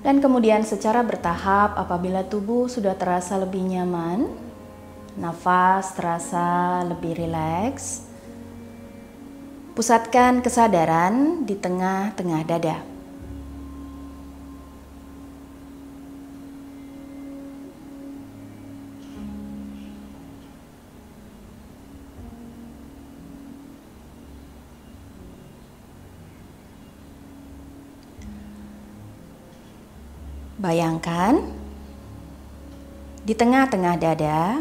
Dan kemudian secara bertahap apabila tubuh sudah terasa lebih nyaman, nafas terasa lebih rileks, pusatkan kesadaran di tengah-tengah dada. Bayangkan, di tengah-tengah dada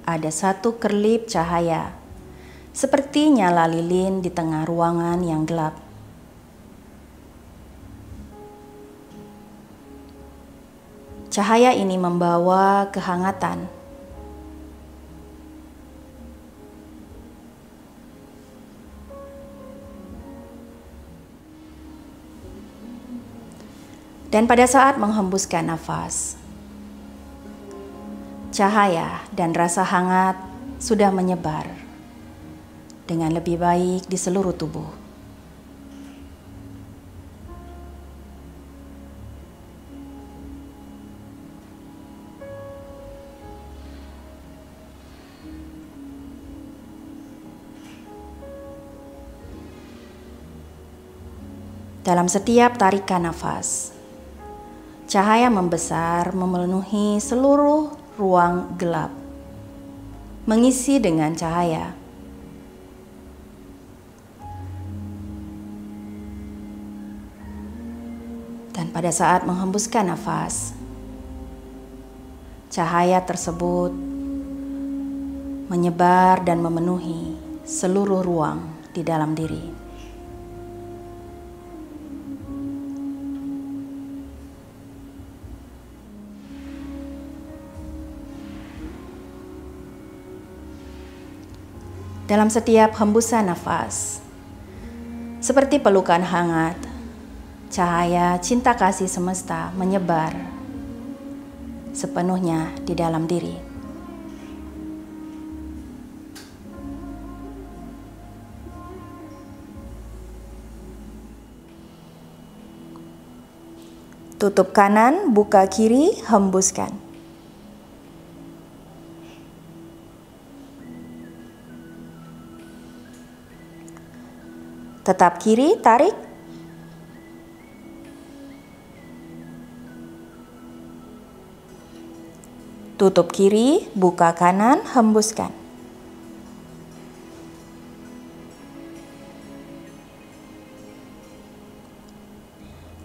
ada satu kerlip cahaya, seperti nyala lilin di tengah ruangan yang gelap. Cahaya ini membawa kehangatan. Dan pada saat menghembuskan nafas, cahaya dan rasa hangat sudah menyebar dengan lebih baik di seluruh tubuh. Dalam setiap tarikan nafas, cahaya membesar memenuhi seluruh ruang gelap, mengisi dengan cahaya. Dan pada saat menghembuskan nafas, cahaya tersebut menyebar dan memenuhi seluruh ruang di dalam diri. Dalam setiap hembusan nafas, seperti pelukan hangat, cahaya cinta kasih semesta menyebar sepenuhnya di dalam diri. Tutup kanan, buka kiri, hembuskan. Tetap kiri, tarik. Tutup kiri, buka kanan, hembuskan.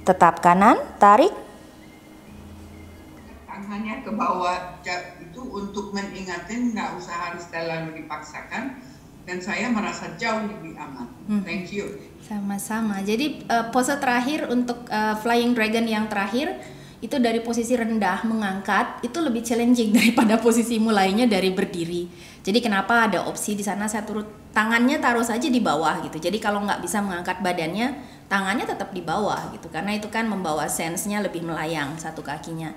Tetap kanan, tarik. Tangannya ke bawah itu untuk mengingatkan, nggak usah harus terlalu dipaksakan. Dan saya merasa jauh lebih aman. Thank you. Sama-sama. Jadi pose terakhir untuk Flying Dragon yang terakhir itu dari posisi rendah mengangkat itu lebih challenging daripada posisi mulainya dari berdiri. Jadi kenapa ada opsi di sana saya tangannya taruh saja di bawah gitu. Jadi kalau nggak bisa mengangkat badannya, tangannya tetap di bawah gitu. Karena itu kan membawa sense-nya lebih melayang satu kakinya.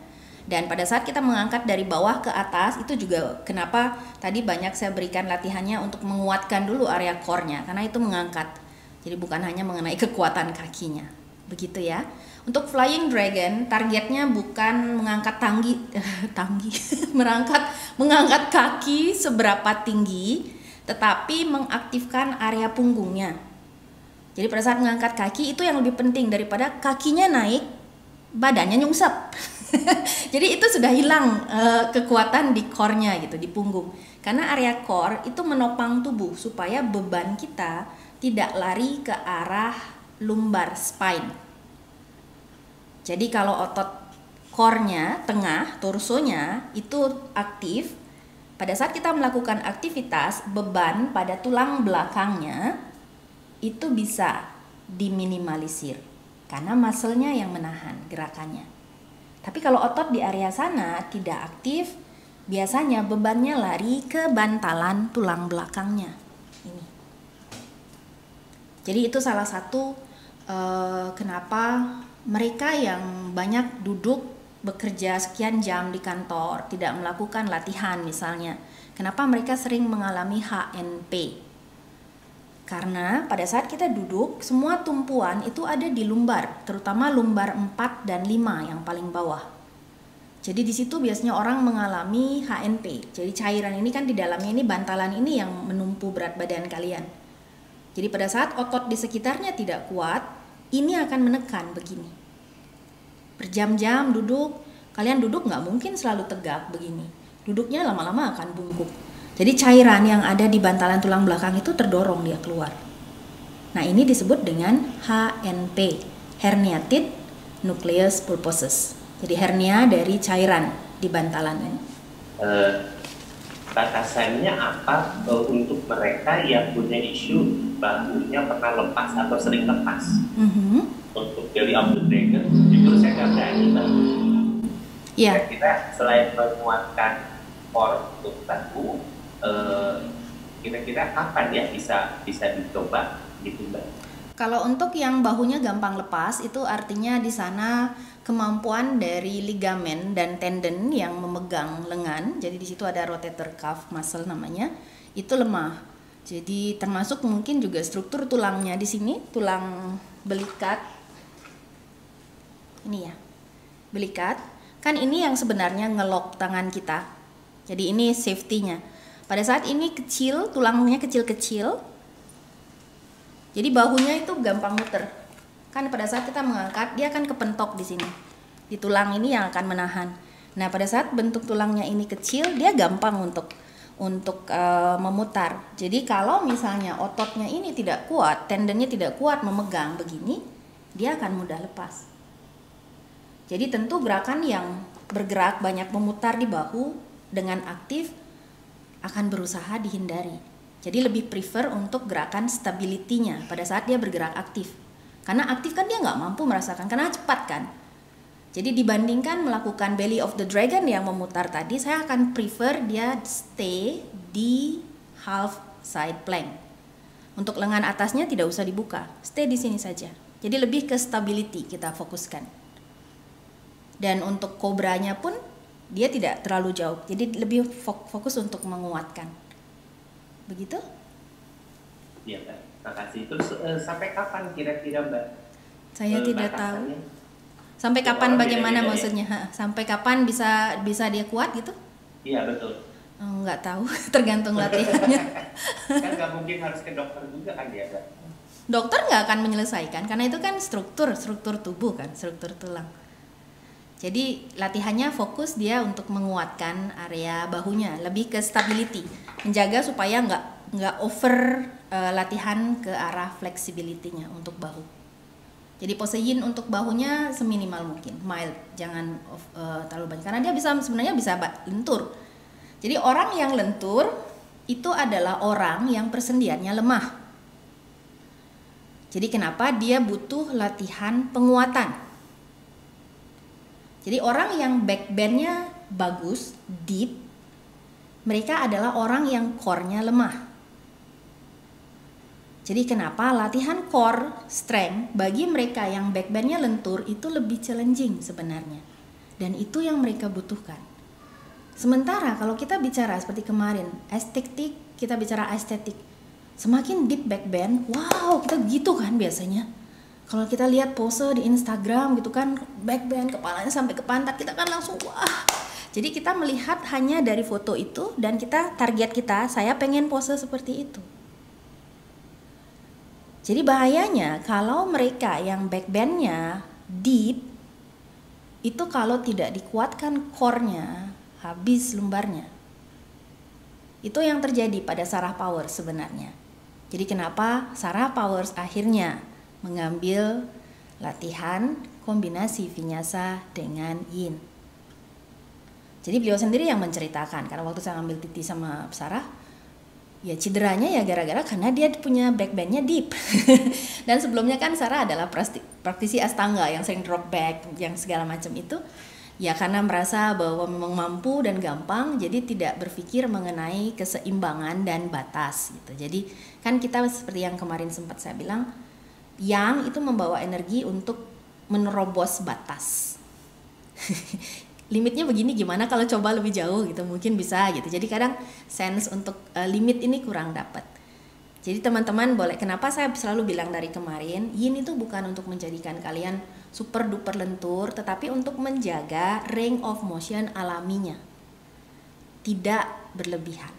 Dan pada saat kita mengangkat dari bawah ke atas, itu juga kenapa tadi banyak saya berikan latihannya untuk menguatkan dulu area core-nya, karena itu mengangkat. Jadi bukan hanya mengenai kekuatan kakinya. Begitu ya. Untuk Flying Dragon, targetnya bukan mengangkat mengangkat kaki seberapa tinggi, tetapi mengaktifkan area punggungnya. Jadi pada saat mengangkat kaki itu yang lebih penting daripada kakinya naik, badannya nyungsep. Jadi itu sudah hilang kekuatan di core-nya gitu, di punggung. Karena area core itu menopang tubuh supaya beban kita tidak lari ke arah lumbar spine. Jadi kalau otot core-nya, tengah, torsonya itu aktif, pada saat kita melakukan aktivitas, beban pada tulang belakangnya itu bisa diminimalisir karena muscle-nya yang menahan gerakannya. Tapi kalau otot di area sana tidak aktif, biasanya bebannya lari ke bantalan tulang belakangnya. Ini. Jadi itu salah satu kenapa mereka yang banyak duduk bekerja sekian jam di kantor, tidak melakukan latihan misalnya. Kenapa mereka sering mengalami HNP? Karena pada saat kita duduk, semua tumpuan itu ada di lumbar, terutama lumbar 4 dan 5 yang paling bawah. Jadi di situ biasanya orang mengalami HNP. Jadi cairan ini kan di dalamnya ini, bantalan ini yang menumpu berat badan kalian. Jadi pada saat otot di sekitarnya tidak kuat, ini akan menekan begini. Berjam-jam duduk, kalian duduk nggak mungkin selalu tegak begini. Duduknya lama-lama akan bungkuk. Jadi cairan yang ada di bantalan tulang belakang itu terdorong dia keluar. Nah ini disebut dengan HNP, herniated nucleus pulposus. Jadi hernia dari cairan di bantalan ini. Batasannya apa untuk mereka yang punya isu bahunya pernah lepas atau sering lepas? Untuk Belly of the Dragon, jujur saya nggak berani bahu. Iya. Kita selain menguatkan core untuk bahu, kira-kira kapan ya bisa dicoba gitu Mbak? Kalau untuk yang bahunya gampang lepas, itu artinya di sana kemampuan dari ligamen dan tendon yang memegang lengan, jadi di situ ada rotator cuff muscle namanya, itu lemah. Jadi termasuk mungkin juga struktur tulangnya di sini, tulang belikat. Ini ya, belikat. Kan ini yang sebenarnya ngelok tangan kita. Jadi ini safety-nya. Pada saat ini kecil, tulangnya kecil-kecil, jadi bahunya itu gampang muter. Kan pada saat kita mengangkat, dia akan kepentok di sini. Di tulang ini yang akan menahan. Nah, pada saat bentuk tulangnya ini kecil, dia gampang untuk memutar. Jadi kalau misalnya ototnya ini tidak kuat, tendonnya tidak kuat memegang begini, dia akan mudah lepas. Jadi tentu gerakan yang bergerak banyak memutar di bahu dengan aktif akan berusaha dihindari. Jadi lebih prefer untuk gerakan stability-nya pada saat dia bergerak aktif. Karena aktif kan dia nggak mampu merasakan, karena cepat kan. Jadi dibandingkan melakukan belly of the dragon yang memutar tadi, saya akan prefer dia stay di half side plank. Untuk lengan atasnya tidak usah dibuka, stay di sini saja. Jadi lebih ke stability kita fokuskan. Dan untuk kobranya pun dia tidak terlalu jauh, jadi lebih fokus untuk menguatkan. Begitu? Iya Mbak, makasih. Terus sampai kapan kira-kira Mbak? Saya tidak tahu. Sampai kapan bagaimana maksudnya? Ya? Sampai kapan bisa dia kuat gitu? Iya betul. Nggak tahu, tergantung latihannya. Kan nggak mungkin harus ke dokter juga kan ya Mbak? Dokter nggak akan menyelesaikan, karena itu kan struktur tubuh kan, struktur tulang. Jadi latihannya fokus dia untuk menguatkan area bahunya, lebih ke stability, menjaga supaya nggak over latihan ke arah flexibility-nya untuk bahu. Jadi pose yin untuk bahunya seminimal mungkin, mild, jangan terlalu banyak, karena dia sebenarnya bisa lentur. Jadi orang yang lentur itu adalah orang yang persendiannya lemah. Jadi kenapa dia butuh latihan penguatan? Jadi orang yang backbendnya bagus, deep, mereka adalah orang yang core-nya lemah. Jadi kenapa latihan core strength bagi mereka yang backbendnya lentur itu lebih challenging sebenarnya. Dan itu yang mereka butuhkan. Sementara kalau kita bicara seperti kemarin, estetik, kita bicara estetik. Semakin deep backbend, wow kita gitu kan biasanya. Kalau kita lihat pose di Instagram gitu kan, backbend, kepalanya sampai ke pantat, kita kan langsung wah. Jadi kita melihat hanya dari foto itu dan target kita, saya pengen pose seperti itu. Jadi bahayanya kalau mereka yang backbendnya deep, itu kalau tidak dikuatkan core-nya, habis lumbarnya. Itu yang terjadi pada Sarah Powers sebenarnya. Jadi kenapa Sarah Powers akhirnya mengambil latihan kombinasi vinyasa dengan yin. Jadi beliau sendiri yang menceritakan, karena waktu saya ngambil TT sama Sarah, ya cederanya ya gara-gara karena dia punya backbendnya deep. Dan sebelumnya kan Sarah adalah praktisi Astanga yang sering drop back, yang segala macam itu. Ya karena merasa bahwa memang mampu dan gampang, jadi tidak berpikir mengenai keseimbangan dan batas gitu. Jadi kan kita seperti yang kemarin sempat saya bilang, yang itu membawa energi untuk menerobos batas. Limitnya begini, gimana kalau coba lebih jauh gitu, mungkin bisa gitu. Jadi kadang sense untuk limit ini kurang dapat. Jadi teman-teman boleh, kenapa saya selalu bilang dari kemarin, yin itu bukan untuk menjadikan kalian super duper lentur, tetapi untuk menjaga range of motion alaminya, tidak berlebihan.